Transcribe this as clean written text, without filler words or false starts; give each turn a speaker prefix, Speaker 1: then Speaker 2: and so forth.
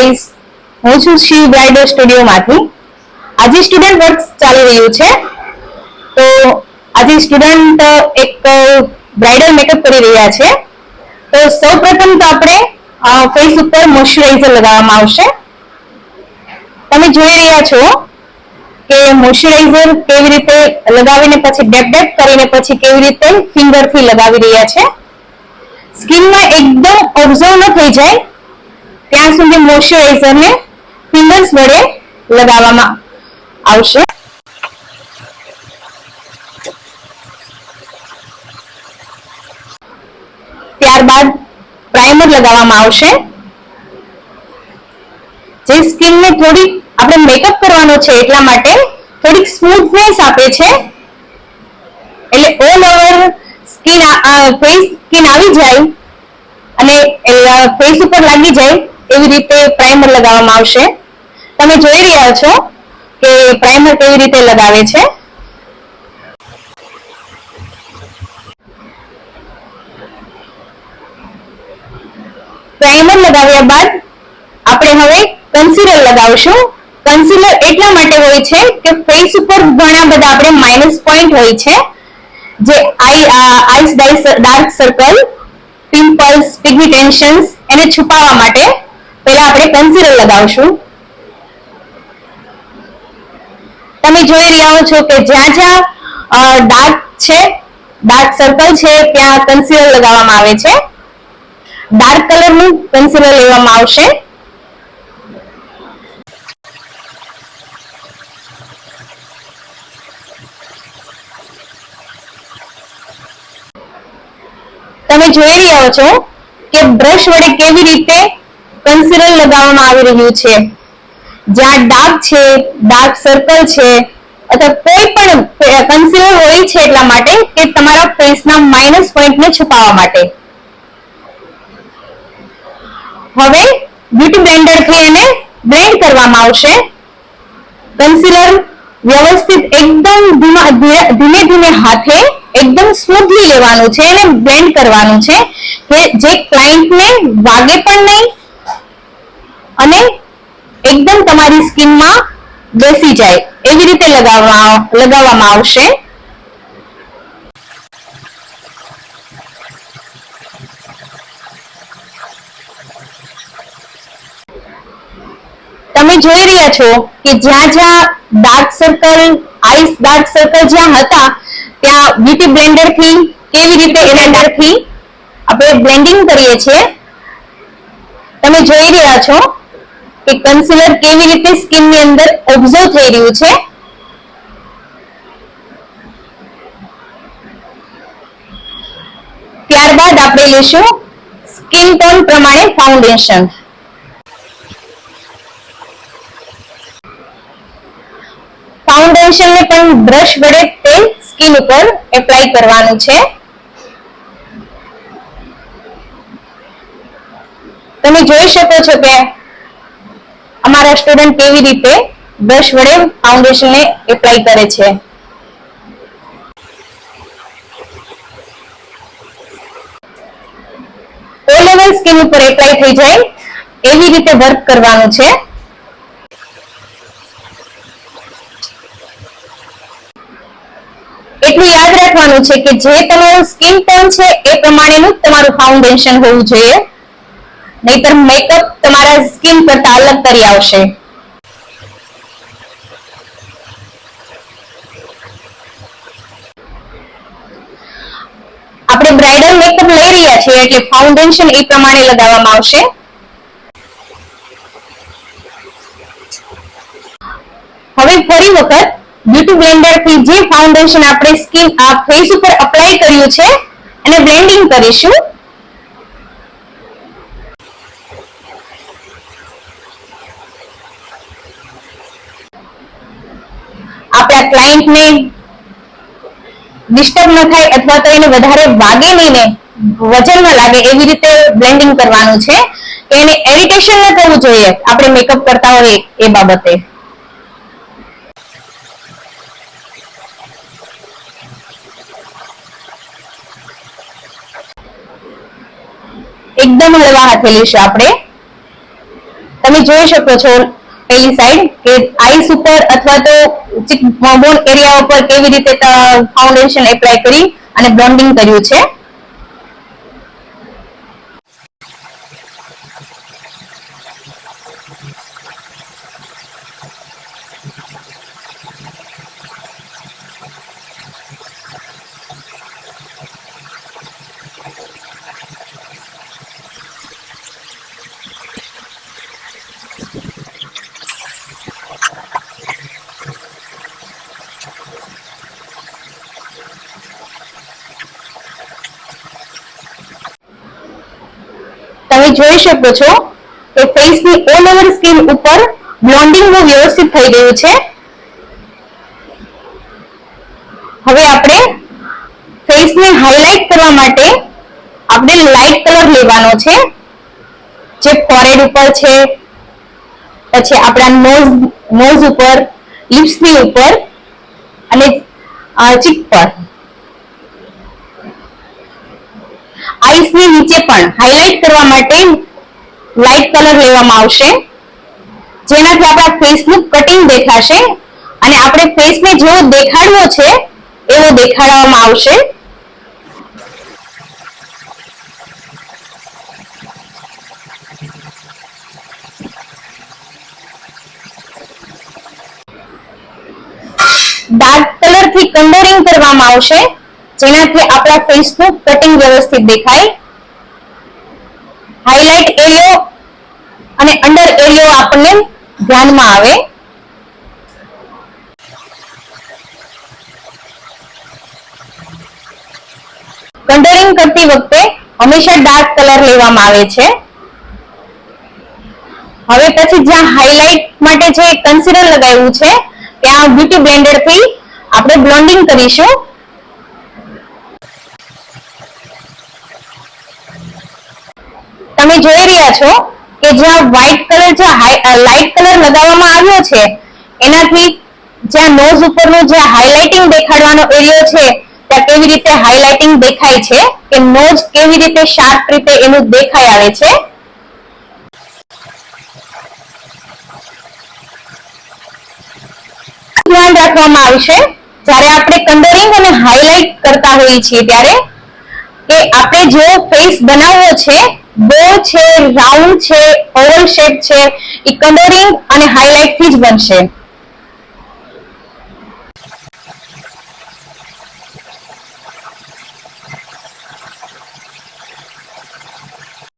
Speaker 1: હું છું શ્રી બ્રાઇડલ સ્ટુડિયોમાંથી. આજે સ્ટુડન્ટ વર્ક ચાલી રહ્યું છે, તો આજે સ્ટુડન્ટ એક બ્રાઇડલ મેકઅપ કરી રહ્યા છે. તો સૌપ્રથમ તો આપણે ફેસ ઉપર મોઇશ્ચરાઇઝર લગાવવામાં આવશે. તમે જોઈ રહ્યા છો કે મોઇશ્ચરાઇઝર કેવી રીતે લગાવીને પછી ડેપ ડેપ કરીને પછી કેવી રીતે ફિંગરથી લગાવી રહ્યા છે. સ્કિનમાં એકદમ ઓબ્ઝર્વ ન થઈ જાય ત્યાં સુધી મોઇશ્ચરાઇઝરને ફિંગર્સ વડે લગાવવામાં આવશે. ત્યારબાદ પ્રાઇમર લગાવવામાં આવશે, જે સ્કિનને થોડીક આપણે મેકઅપ કરવાનો છે એટલા માટે થોડીક સ્મૂથનેસ આપે છે, એટલે all over skin face skin આવી જાય અને ફેસ ઉપર લાગી જાય એવી રીતે પ્રાઇમર લગાવવામાં આવશે. તમે જોઈ રહ્યા છો કે પ્રાઇમર કેવી રીતે લગાવે છે. પ્રાઇમર લગાવ્યા બાદ આપણે હવે કન્સીલર લગાવશું. કન્સીલર એટલા માટે હોય છે કે ફેસ ઉપર ઘણા બધા આપણે માઇનસ પોઈન્ટ હોય છે, જે આઈસ ડાર્ક સર્કલ, પિમ્પલ્સ, પિગમેન્ટેશન્સ એને છુપાવવા માટે પહેલા આપણે કન્સીલર લગાવશું. તમે જોઈ રહ્યા છો કે જ્યાં જ્યાં ડાર્ક સર્કલ છે ત્યાં કન્સીલર લગાવવામાં આવે છે. ડાર્ક કલરનું કન્સીલર લેવામાં આવશે. તમે જોઈ રહ્યા છો કે બ્રશ વડે કેવી રીતે કન્સીલર લગાવવામાં આવી રહ્યું છે. જ્યાં ડાર્ક સર્કલ છે અથવા કોઈ પણ કન્સીલર હોય છે એટલા માટે કે તમારા ફેસના માઇનસ પોઈન્ટને છુપાવવા માટે. હવે બ્યુટી બ્લેન્ડરથી એને બ્લેન્ડ કરવામાં આવશે. કન્સીલર વ્યવસ્થિત એકદમ ધીમે ધીમે હાથે એકદમ સ્મૂથલી લેવાનું છે અને બ્લેન્ડ કરવાનું છે કે જે ક્લાયન્ટને વાગે પણ નહીં અને એકદમ તમારી સ્કિનમાં બેસી જાય એવી રીતે લગાવવામાં આવશે. તમે જોઈ રહ્યા છો કે જ્યાં જ્યાં આઈસ ડાર્ક સર્કલ જ્યાં હતા ત્યાં બ્યુટી બ્લેન્ડરથી કેવી રીતે આપણે બ્લેન્ડિંગ કરીએ છીએ. તમે જોઈ રહ્યા છો કે કન્સીલર કેવી રીતે સ્કિનની અંદર ઓબ્ઝર્વ થઈ રહ્યું છે. ત્યારબાદ આપણે લેશું સ્કિન ટોન પ્રમાણે ફાઉન્ડેશન. ફાઉન્ડેશનને પણ બ્રશ વડે તે સ્કિન ઉપર એપ્લાય કરવાનું છે. તમે જોઈ શકો છો કે અમારા સ્ટુડન્ટ કેવી રીતે બ્રશ વડે ફાઉન્ડેશનને એપ્લાય કરે છે. ઓલ ઓવર સ્કિન ઉપર એપ્લાય થઈ જાય એવી રીતે વર્ક કરવાનું છે. એટલું યાદ રાખવાનું છે કે જે તમારું સ્કિન ટોન છે એ પ્રમાણેનું તમારું ફાઉન્ડેશન હોવું જોઈએ, નહીતર મેકઅપ તમારા સ્કિન કરતા અલગ તરી આવશે. આપણે બ્રાઇડલ મેકઅપ લઈ રહ્યા છીએ એટલે ફાઉન્ડેશન એ પ્રમાણે લગાવવામાં આવશે. હવે ફરી વખત બ્યુટી બ્લેન્ડરથી જે ફાઉન્ડેશન આપણે ફેસ ઉપર એપ્લાય કર્યું છે એને બ્લેન્ડિંગ કરીશું. આપણા ક્લાયન્ટને ડિસ્ટર્બ ન થાય અથવા તો એને વધારે વાગે નહીં ને વજન ન લાગે એવી રીતે બ્લેન્ડિંગ કરવાનું છે. એને ઇરિટેશન ન થવું જોઈએ આપણે મેકઅપ કરતા હોય એ બાબતે. એકદમ હળવા હાથે લેશું આપણે. તમે જોઈ શકો છો પેલી સાઈડ કે આઈસ ઉપર અથવા તો બોન એરિયા ઉપર કેવી રીતે ફાઉન્ડેશન એપ્લાય કરી અને બ્લોન્ડિંગ કર્યું છે. તમે જોઈ શકો છો કે ફેસની ઓલ ઓવર સ્કિન ઉપર બ્લોન્ડિંગ વ્યવસ્થિત થઈ ગયું છે. હવે આપણે ફેસને હાઇલાઇટ કરવા માટે આપણે લાઇટ કલર લેવાનો છે, જે ફોrehead ઉપર છે, પછી આપણા નોઝ ઉપર, લિપ્સની ઉપર અને ચીક પર. આઈસની નીચે પણ હાઇલાઇટ કરવા માટે લાઇટ કલર લેવામાં આવશે, જેનાથી આપણા ફેસનું કટિંગ દેખાશે અને આપણે ફેસને જેવો દેખાડવો છે એવો દેખાડવામાં આવશે. ડાર્ક કલરથી કલરિંગ કરવામાં આવશે, જેનાથી આપણા ફેસનું કટિંગ વ્યવસ્થિત દેખાય. હાઇલાઇટ એરિયો અને અંડર એરિયો આપણને ધ્યાનમાં આવે. કલરિંગ કરતી વખતે હંમેશા ડાર્ક કલર લેવામાં આવે છે. હવે પછી જ્યાં હાઇલાઇટ માટે જે કન્સીલર લગાવ્યું છે ત્યાં બ્યુટી બ્લેન્ડર થી આપણે બ્લોન્ડિંગ કરીશું. તમે જોઈ રહ્યા છો કે જ્યાં વ્હાઇટ કલર લાઇટ કલર લગાવવામાં આવ્યો છે એનાથી જ્યાં નોઝ ઉપરનું જે હાઇલાઇટિંગ દેખાડવાનો એરિયો છે ત્યાં કેવી રીતે હાઇલાઇટિંગ દેખાય છે કે નોઝ કેવી રીતે શાર્પ રીતે એનું દેખાઈ આવે છે. ધ્યાન રાખવામાં આવશે જ્યારે આપણે કલરિંગ અને હાઇલાઇટ કરતા હોઈએ છીએ ત્યારે કે આપણે જેવો ફેસ બનાવવો છે, બો છે, રાઉન્ડ છે, ઓવલ શેપ છે, એ કલરિંગ અને હાઇલાઇટ થી જ બનશે.